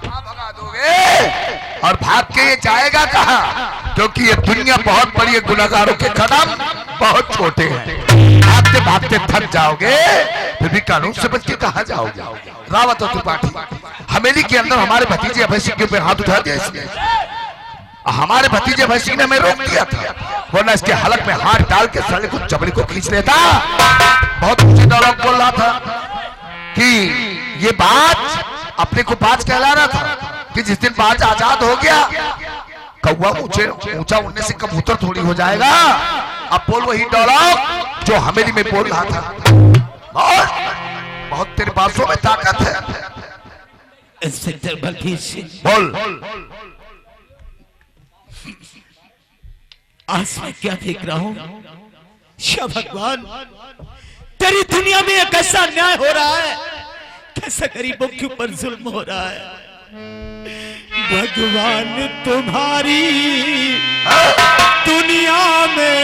कहाँ भगा दोगे? और भाग के ये जाएगा कहाँ? क्योंकि ये दुनिया बहुत बड़ी है, गुनहगारों के कदम बहुत छोटे हैं। भागते भागते थक जाओगे, फिर भी कानून से बच के कहाँ जाओगे? रावत और त्रिपाठी हवेली के अंदर हमारे भतीजे अभय सिंह के ऊपर हाथ उठा दिया इसने। हमारे भतीजे अभय सिंह ने हमें रोक दिया था, वरना इसके हलक में हाथ डाल के साले को चमड़ी को खींच लेता। बहुत ऊंचे डायलॉग बोल रहा था कि ये बाज अपने को बाज कहला रहा था कि जिस दिन बाज आजाद हो गया, कौवा ऊंचा उड़ने से कबूतर थोड़ी हो जाएगा। अब बोल वही डायलॉग जो हवेली में बोल रहा था। और बहुत तेरे बातों में ताकत है। इंस्पेक्टर बलबीर सिंह, बोल। आज मैं क्या देख रहा हूँ? या भगवान, तेरी दुनिया में एक ऐसा अन्याय हो रहा है, कैसा गरीबों के ऊपर जुल्म हो रहा है। भगवान तुम्हारी दुनिया में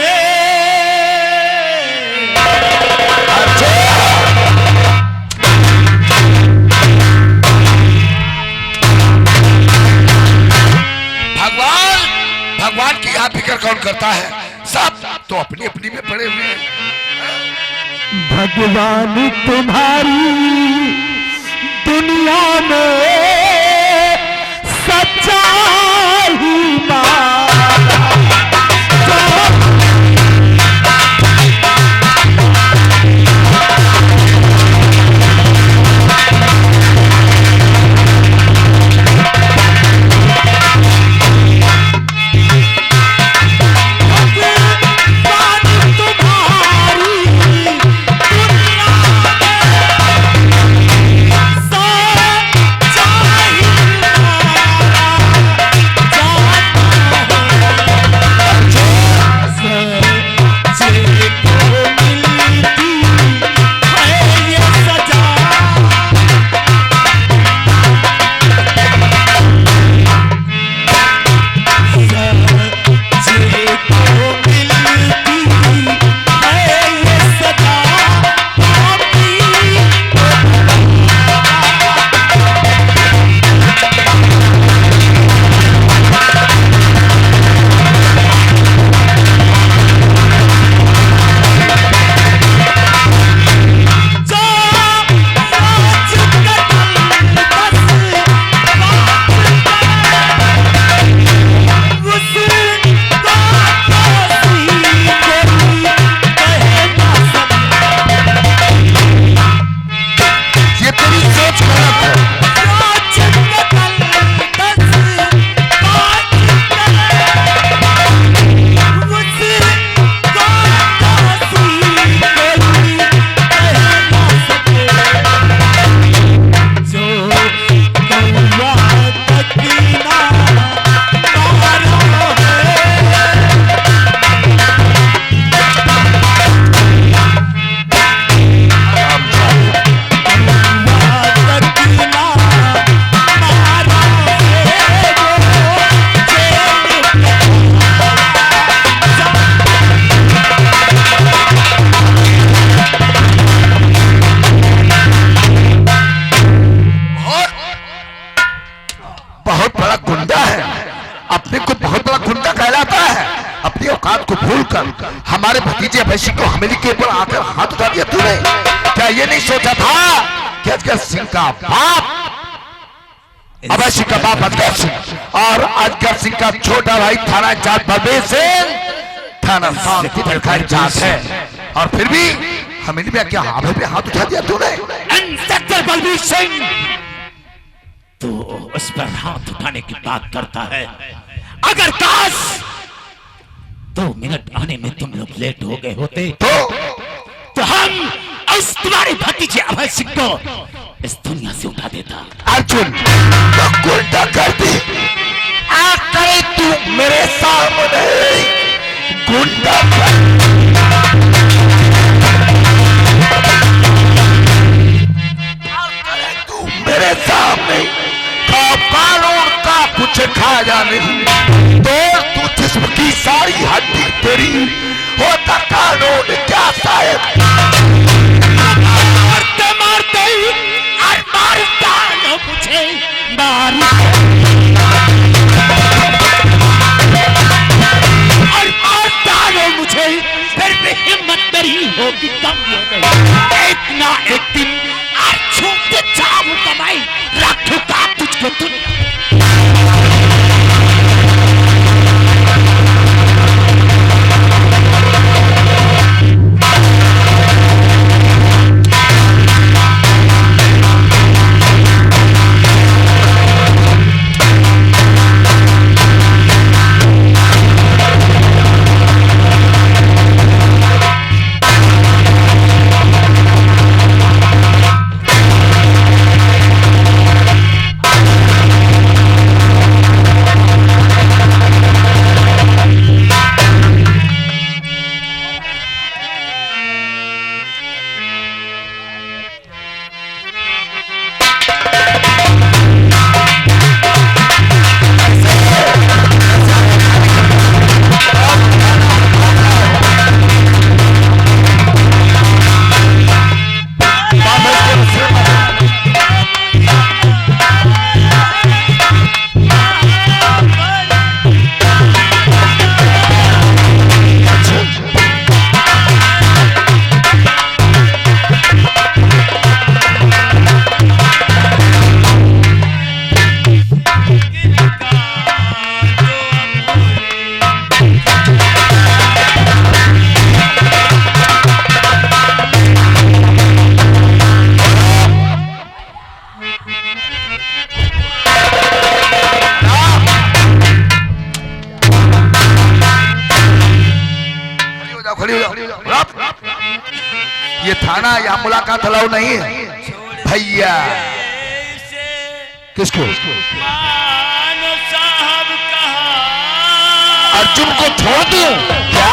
भगवान की यहाँ फिक्र कौन करता है? सब तो अपनी अपनी में पड़े हुए हैं। भगवान तुम्हारी दुनिया में सच्चाई हमारे भतीजे अभय सिंह को हवेली के ऊपर आकर हाथ उठा दिया तूने। क्या ये नहीं सोचा था कि अजगर सिंह का बाप अभय सिंह का बाप अजगर सिंह और अजगर सिंह का छोटा भाई थाना इंचार्ज बलबीर सिंह थाना शांति इंचार्ज है, और फिर भी हवेली में क्या हवेली पे हाथ उठा दिया तूने? इंस्पेक्टर बलबीर सिंह, तो उस पर हाथ उठाने की बात करता है। अगर काश 2 मिनट आने में तुम लोग लेट हो गए होते तो हम उस तुम्हारे भतीजे अभय सिंह को इस दुनिया से उठा देता। अर्जुन तो गुंडा कर दी, आकर तू मेरे सामने गुंडा तू मेरे सामने कानून का कुछ खाया नहीं तो तू जिस्म सारी हड्डी तेरी होता कानून क्या शायद मारते मारते ही मारता थाना या मुलाकात अलाउ नहीं है भैया। किसको? अर्जुन को छोड़ दूं क्या?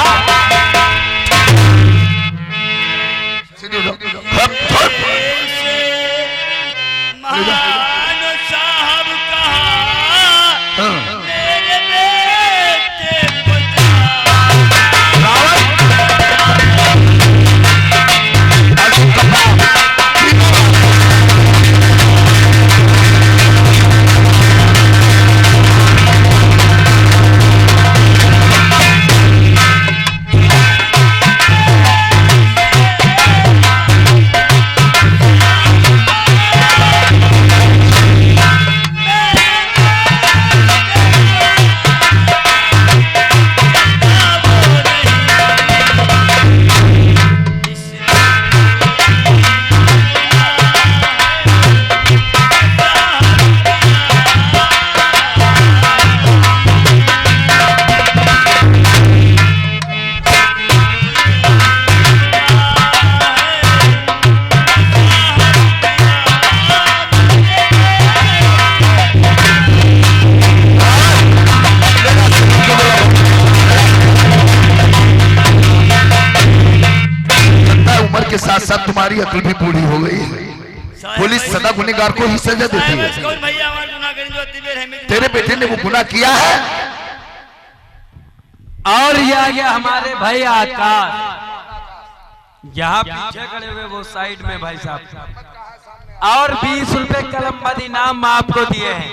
के साथ साथ तुम्हारी अकल भी पूरी हो गई है। पुलिस सदा गुनहगार को ही सजा देती है। तेरे बेटे ने वो गुनाह किया है और ये आ गया हमारे भाई आकाश, यहाँ पीछे खड़े हुए वो साइड में भाई साहब, और 20 रुपए कलम बद इनाम आपको दिए हैं।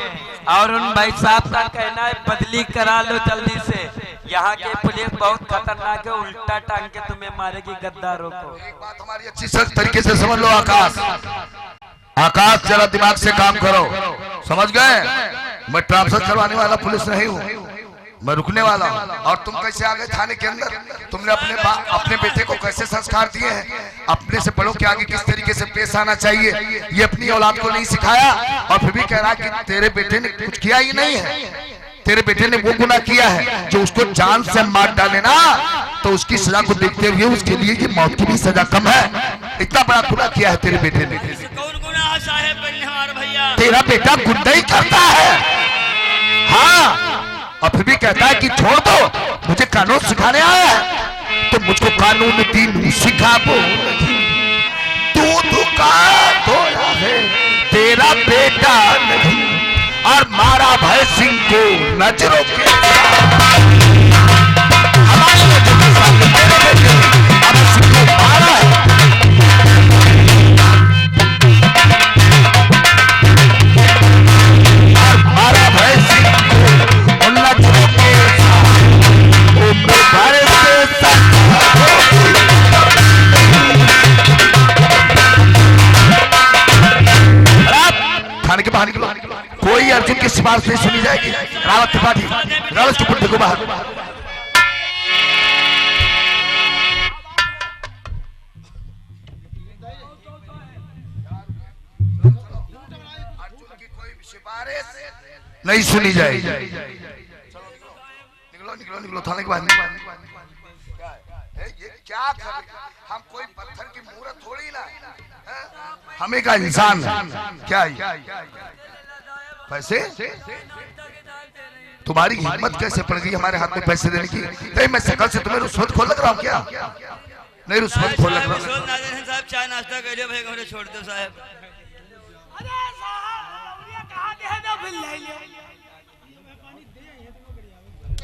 और उन भाई साहब का कहना है बदली करा लो जल्दी से, यहाँ के पुलिस बहुत खतरनाक है, उल्टा टांग के तुम्हें मारेगी गद्दारों को। एक बात हमारी अच्छी सच तरीके से समझ लो आकाश, आकाश जरा दिमाग से काम करो, समझ गए? मैं ट्रांसफर करवाने वाला पुलिस नहीं हूँ, मैं रुकने वाला हूँ। और तुम कैसे आ गए थाने के अंदर? तुमने अपने बेटे को कैसे संस्कार दिए हैं? अपने से बड़ों के आगे किस तरीके से पेश आना चाहिए ये अपनी औलाद को नहीं सिखाया, और फिर भी कह रहा कि तेरे बेटे ने कुछ किया ही नहीं है। तेरे बेटे ने वो गुनाह किया है जो उसको जान से मार डाले ना, तो उसकी सजा को देखते हुए उसके लिए ये मौत की भी सजा कम है। इतना बड़ा गुनाह किया है तेरे बेटे ने। कौन गुनाह साहेब हमारे भैया? तेरा बेटा गुंडाई करता है, हाँ, और फिर भी कहता है कि छोड़ दो, मुझे कानून सिखाने आया है। तो मुझको कानून दीन सिखा दो, तू दुकान धोया है तेरा बेटा नहीं, और मारा भय सिंह को नजरों के हमारे नजरों के सामने तेरे बेटे ने भय सिंह को मारा है। और मारा भय सिंह को नजरों के साथ उम्र भर से थाने के बाहर निकलो, कोई अर्जुन की सिफारिश नहीं सुनी जाएगी। रावत त्रिपाठी, रावत के पुत्र को बाहर। अर्जुन की कोई सिफारिश नहीं सुनी जाएगी। निकलो निकलो निकलो थाने के बाहर। ये क्या कर, हम कोई पत्थर की मूर्त थोड़ी ना, हम एक इंसान है। क्या पैसे? तुम्हारी हिम्मत कैसे पड़ गई हमारे हाथ में पैसे देने की? नहीं, मैं शकल से तुम्हें रुश्वत खोल लग रहा हूँ क्या? नहीं, रुश्वत खोल लग रहा हूँ। साहब चाय नाश्ता कर लियो भाई, घरे छोड़ दो साहब। अरे साहब ये कहां दे दो बिल ले लियो।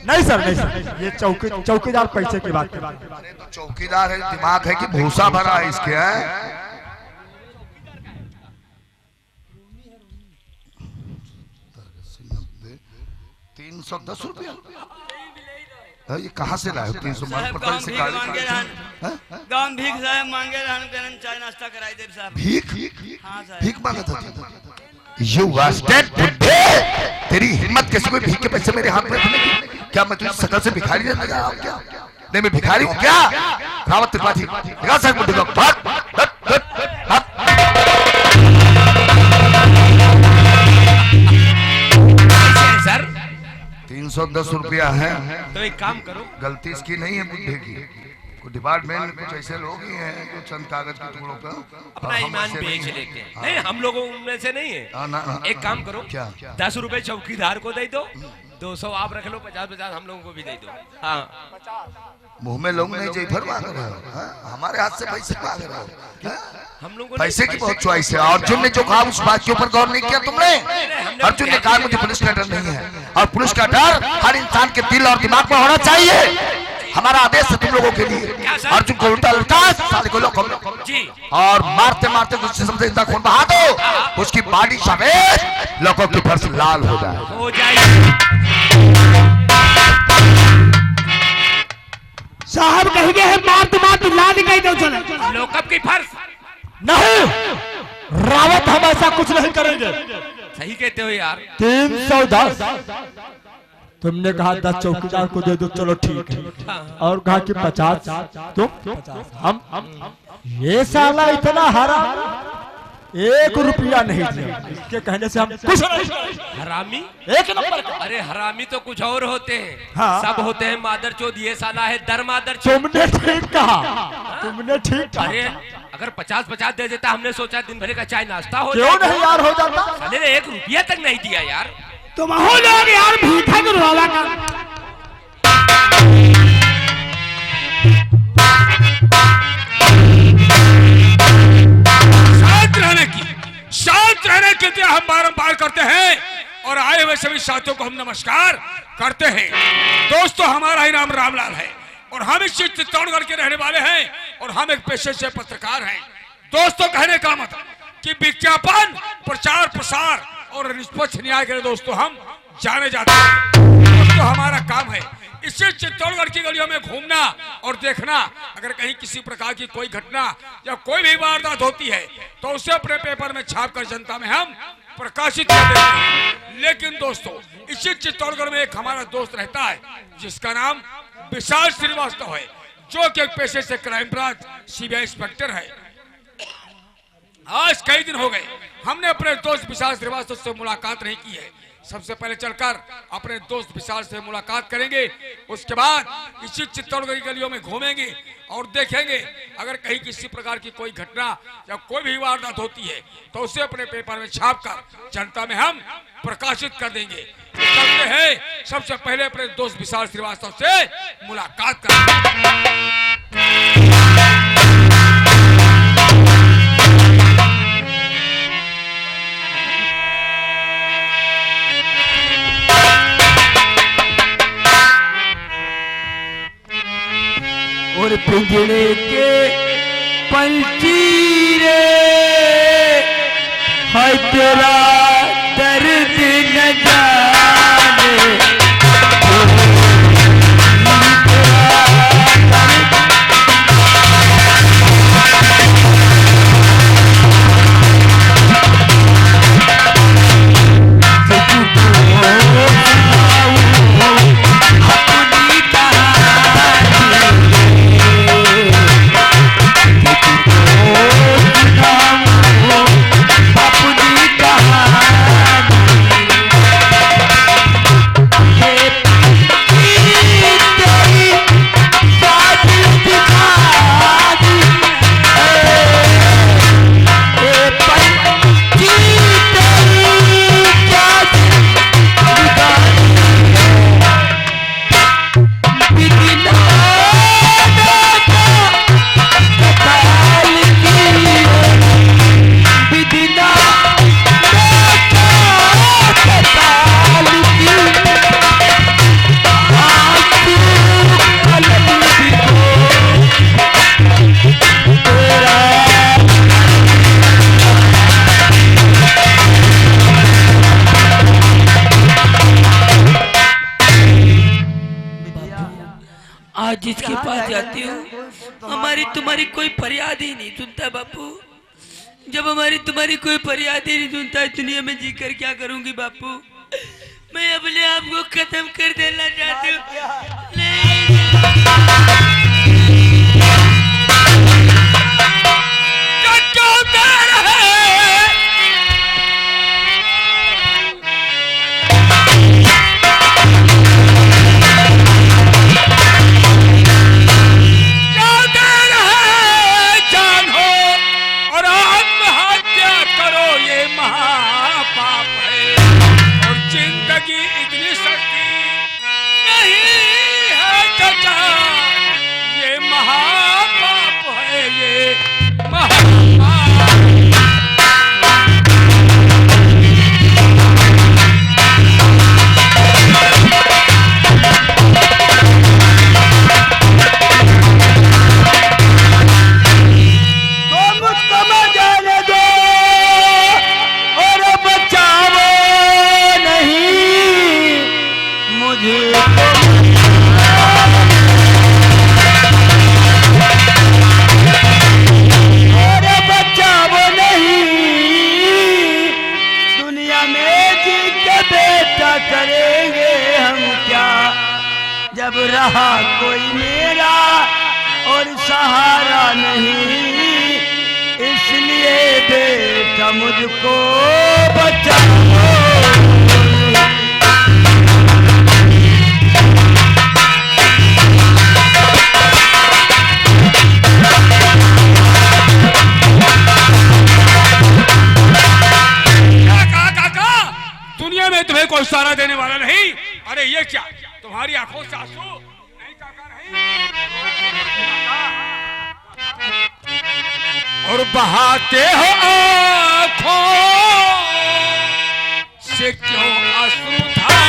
नहीं सर, नहीं सर, ये चौकीदार पैसे की बात कर रहा है। अरे तो चौकीदार है, दिमाग है कि भूसा भरा है इसके? है 310 रुपया? ये कहाँ से लाए? 300 गांव भीख साहब मांगे रहन, चाय नाश्ता कराई दे साहब। भीख? हाँ साहब, भीख मांगा था? You bastard, बुड्ढे, तेरी हिम्मत कैसे कोई भीख के पैसे मेरे हाथ में रखने की? क्या मैं तुझे शकल से भिखारी नहीं लगा क्या? नहीं, मैं भिखारी हूँ क्या? रावत त्रिपाठी, लगा सर बुड्ढे को, भाग, हट, हट, हट। 310 रुपया है। तो एक काम करो, गलती इसकी नहीं है बुड्ढे की, कुछ डिपार्टमेंट में कुछ ऐसे लोग ही हैं जो चंद कागज के टुकड़ों पर अपना ईमान बेच लेते हैं। नहीं, हम लोगों में से नहीं है। एक काम करो, क्या 10 रुपए चौकीदार को दे दो, 200 आप रख लो, 50-50 हम लोगों को भी दे दो। हाँ, मुंह में लोग नहीं जयफर मांग रहे हो, हाँ? हमारे हाथ से पैसे मांग रहे हो, हाँ? हम लोगों पैसे की बहुत च्वाइस है। अर्जुन ने जो कहा उस बात के ऊपर गौर नहीं किया तुमने। अर्जुन ने कहा मुझे पुलिस का डर नहीं है, और पुलिस का डर हर इंसान के दिल और दिमाग में होना चाहिए। हमारा आदेश है तुम लोगों के लिए। अर्जुन को उल्टा लटका, साले को लो जी, और मारते मारते कुछ जिस्म से इतना खून बहा दो, उसकी बॉडी समेत लोगों की फर्श लाल हो जाए। हो जाएगी। साहब कहेंगे है मार ला दिखाई दो चले लोकअप की फर्श। नहीं रावत हम ऐसा कुछ नहीं करेंगे। सही कहते हो यार। 310 तुमने कहा 10 चौकीदार को दे दो, चलो ठीक है। और कहा कि 50 तुम 50 हम ये साला इतना हरा 1 रुपया नहीं दिया। इसके कहने से हम कुछ नहीं। हरामी एक नंबर का। अरे हरामी तो कुछ और होते हैं। हाँ। सब होते हैं मादरचोद, ये साला है दर मादरचोद। तुमने ठीक कहा, तुमने ठीक कहा। अरे अगर 50-50 दे देता, हमने सोचा दिन भर का चाय नाश्ता हो क्यों नहीं यार हो जाता। साले ने 1 रुपया तक नहीं दिया यार। तुम हो लोग यार भीखा के रोला का। शांत रहने के लिए हम बारंबार करते हैं, और आए हुए सभी साथियों को हम नमस्कार करते हैं। दोस्तों, हमारा ही नाम रामलाल है और हम इस चित्तौड़गढ़ के रहने वाले हैं, और हम एक पेशे से पत्रकार हैं। दोस्तों, कहने का मतलब कि विज्ञापन, प्रचार प्रसार और निष्पक्ष न्याय के लिए दोस्तों हम जाने जाते हैं। दोस्तों, हमारा काम है इससे चित्तौड़गढ़ की गलियों में घूमना और देखना। अगर कहीं किसी प्रकार की कोई घटना या कोई भी वारदात होती है तो उसे अपने पेपर में छापकर जनता में हम प्रकाशित कर देते हैं। लेकिन दोस्तों, इसी चित्तौड़गढ़ में एक हमारा दोस्त रहता है जिसका नाम विशाल श्रीवास्तव है, जो कि एक पेशे से क्राइम ब्रांच सीबीआई इंस्पेक्टर है। आज कई दिन हो गए हमने अपने दोस्त विशाल श्रीवास्तव से मुलाकात नहीं की है। सबसे पहले चलकर अपने दोस्त विशाल से मुलाकात करेंगे, उसके बाद इसी चित्तौड़गढ़ की गलियों में घूमेंगे और देखेंगे अगर कहीं किसी प्रकार की कोई घटना या कोई भी वारदात होती है तो उसे अपने पेपर में छापकर जनता में हम प्रकाशित कर देंगे। तो चलते हैं, सबसे पहले अपने दोस्त विशाल श्रीवास्तव से मुलाकात करेंगे। और पिंजड़े के पंजीरे है तेरा दर्द न जाने। जिसके पास जाती हूँ हमारी तुम्हारी कोई फरियाद ही नहीं सुनता बापू। जब हमारी तुम्हारी कोई फरियाद ही नहीं सुनता है, दुनिया में जीकर क्या करूंगी बापू। मैं अपने आप को खत्म कर देना चाहती हूँ। अरे बच्चा वो नहीं दुनिया में जी के बेटा करेंगे हम क्या, जब रहा कोई मेरा और सहारा नहीं, इसलिए बेटा मुझको बचाओ। दुनिया में तुम्हें कोई सहारा देने वाला नहीं। अरे ये क्या, तुम्हारी आंखों से आंसू नहीं काका नहीं, और बहाते हो आंखों से क्यों अश्रुधारा।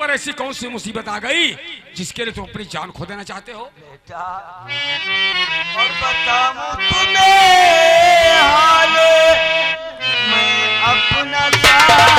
ऐसी कौन सी मुसीबत आ गई जिसके लिए तुम अपनी जान खो देना चाहते हो? बेटा और बताऊं तुम्हें हाल मैं अपना सारा।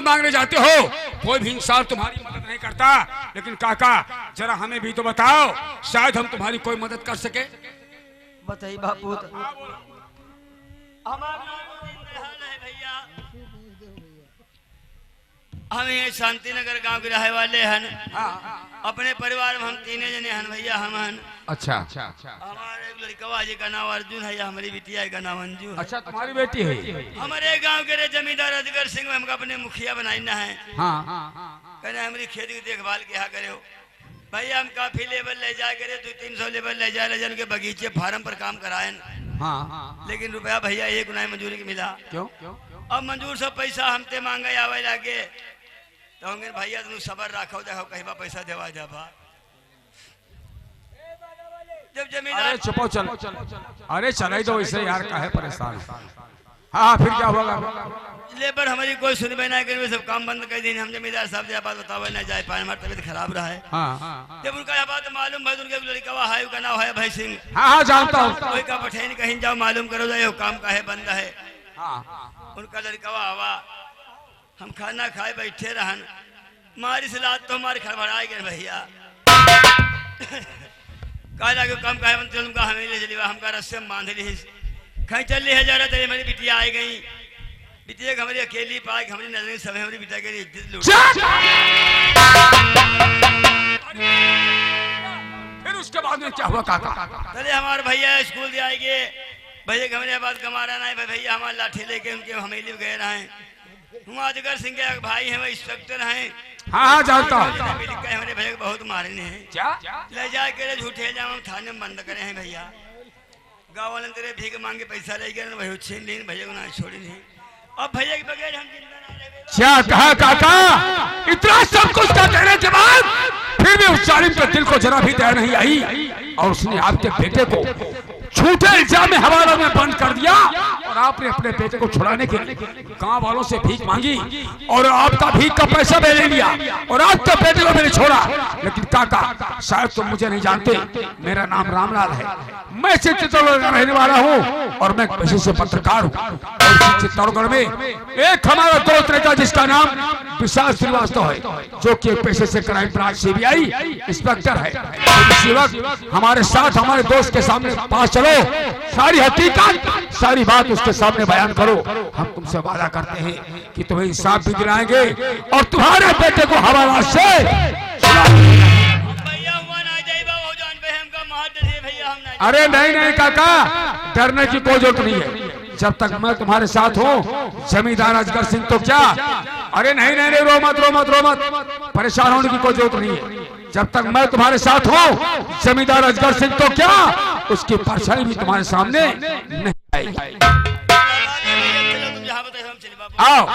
मांगने जाते हो कोई भी इंसान तुम्हारी मदद नहीं करता, लेकिन काका जरा हमें भी तो बताओ, शायद हम तुम्हारी कोई मदद कर सके। बताइए बापू। भैया हम ये शांति नगर गांव के रहे वाले हैं। अपने परिवार में हम तीन जने हैं भैया। हम हैं अच्छा हमारे एक लड़का जी का नाम अर्जुन है, हमारी बिटिया का नाम अंजू है। अच्छा तुम्हारी बेटी है? हमारे गांव के जमींदार अजगर सिंह हमको अपने मुखिया बनाना है। कहना हमारी खेती की देखभाल क्या करे भैया। हम काफी लेबर ले जाए करे 200-300 लेबर ले जाए जन के बगीचे फार्म पर काम कराए, लेकिन रुपया भैया एक नहीं मंजूरी के मिला। क्यों? अब मंजूर सब पैसा हमते मांगे आवे लागे तो होंगे भैया तुम सबर रखो, देखो कहीं पैसा देवा जाबा। जब जमींदार अरे चुपो चल, अरे चलाई दो इसे यार, काहे परेशान। हाँ फिर क्या होगा? लेबर हमारी कोई सुनबे ना करे, सब काम बंद कर दी। हम जमींदार साहब से बात बतावे ना जाए पाए, हमारी तबीयत खराब रहा है। जब उनका यह बात मालूम भाई, उनके लड़का है उसका नाम है भाई सिंह। हाँ जानता हूँ। कोई का पठेन कहीं जाओ मालूम करो जाए काम का है बंद है। उनका लड़का हवा हम खाना खाए बैठे रहन, मारी से लात तो हमारे खड़बड़ाए गए भैया। कहा जाके कम कहे उनका हमें ले चली, हमका रस्से में बांध ली कहीं चल रही है जा रहा था। मेरी बिटिया आई गई, बिटिया हमारी अकेली पाई, हमारी नजर समय हमारी बिटिया के इज्जत लूट। फिर उसके बाद में क्या हुआ काका? चले हमारे भैया स्कूल से आएंगे, भैया के हमारे बाद कमा रहा है, भैया हमारे लाठी लेके उनके हमेली गए रहे। हम अजगर सिंह के भाई हैं, वह इंस्पेक्टर हैं। हाँ हाँ जानता हूँ। हमारे भैया को बहुत मारे हैं, क्या ले जाए के झूठे जाओ थाने में बंद करे हैं भैया। गाँव वाले तेरे भीख मांगे पैसा ले गए, भैया छीन ली, भैया को ना छोड़ी नहीं। अब भैया के बगैर हम जिंदा ना रहे। क्या कहा काका? इतना सब कुछ का देने के बाद फिर भी उस जालिम के दिल को जरा भी दया नहीं आई और उसने आपके बेटे को झूठे इल्जाम में हवाला में बंद कर दिया और आपने अपने बेटे को छुड़ाने के लिए गांव वालों से भीख मांगी और आपका भीख का पैसा भी ले लिया और आपके बेटे को मैंने छोड़ा। लेकिन काका शायद तुम मुझे नहीं जानते, मेरा नाम रामलाल है, मैं चित्तौड़गढ़ का रहने वाला हूँ और मैं पेशे से पत्रकार हूँ। और चित्तौड़गढ़ में एक हमारा दोस्त रहता जिसका नाम विशाल श्रीवास्तव है, जो कि एक पेशे से क्राइम ब्रांच सीबीआई इंस्पेक्टर है। इसी वक्त हमारे साथ हमारे दोस्त के सामने पास चलो, सारी हकीकत सारी बात उसके सामने बयान करो। हम तुमसे वादा करते हैं कि तुम्हें इंसाफ भी दिलाएंगे और तुम्हारे बेटे को हवाला से अरे नहीं नहीं काका, डरने की कोई जरूरत नहीं है। जब तक मैं तुम्हारे साथ हूँ जमींदार अजगर सिंह तो क्या, अरे नहीं नहीं नहीं, रो मत रो मत रो मत, परेशान होने की कोई जरूरत नहीं है। जब तक मैं तुम्हारे साथ हूँ जमींदार अजगर सिंह तो क्या, उसकी परछाई भी तुम्हारे सामने नहीं आएगी। आओ